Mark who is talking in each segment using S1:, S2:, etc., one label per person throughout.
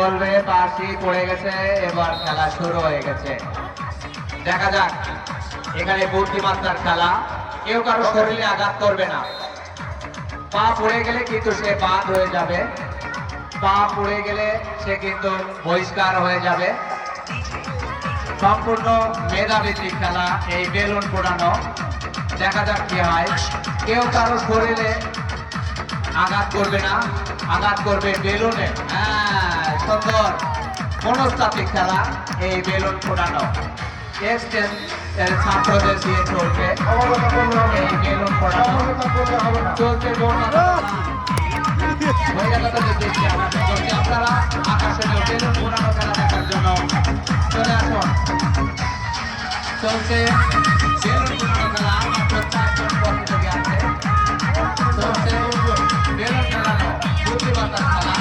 S1: চলবে, বাঁশি পড়ে গেছে, এবার খেলা শুরু হয়ে গেছে। দেখা যাক, এখানে বুদ্ধিমত্তার খেলা, কেউ কারো শরীরে আঘাত করবে না। পা পড়ে গেলে কিন্তু সে বাদ হয়ে যাবে, পা পড়ে গেলে সে কিন্তু বহিষ্কার হয়ে যাবে। সম্পূর্ণ মেধাভিত্তিক খেলা এই বেলুন ফোটানো। দেখা যাক কি হয়। কেউ কারো শরীরে আঘাত করবে না, আঘাত করবে বেলুনে। হ্যাঁ, সুন্দর মনস্তাত্ত্বিক খেলা এই বেলুন ফোটানো। ছাত্রদের দিয়ে চলছে এই বেলুন ফোটানো, চলছে আপনারা আকাশে বেলুন ফোটানো খেলা দেখার জন্য চলে আসুন। চলছে বেলুন ফোটানো খেলা, মাত্র 4 জন প্রতিযোগী আছে। চলছে বেলুন ফোটানো, বুদ্ধিমত্তার খেলা।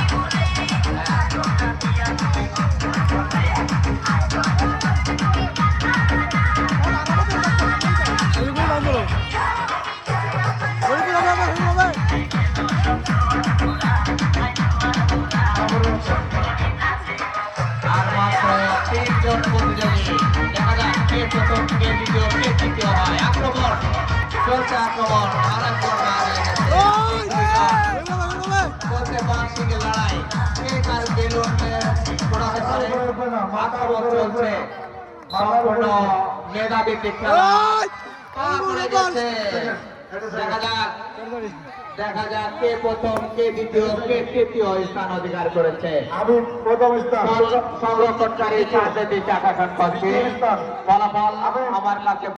S1: আর মাত্র 3 জন প্রতিযোগী। দেখা যাক কে প্রথম, কে দ্বিতীয়, কে তৃতীয় হয়। আক্রমণ চলছে, আক্রমণ। আরেকজন চলছে বার্ষিকের লড়াই, কে কার বেলুন ফোটাতে পারে। আক্রমণ চলছে, সম্পূর্ণ মেধাভিত্তিক খেলা। পা পড়ে গেছে। দেখা যাক কে প্রথম, কে দ্বিতীয়, কে তৃতীয় স্থান অধিকার করেছে।
S2: আমি প্রথম স্থান।
S1: সংরক্ষণকারী ছাড়তে দিচ্ছে আকাশন করছি। ফলাফল আমার কাছে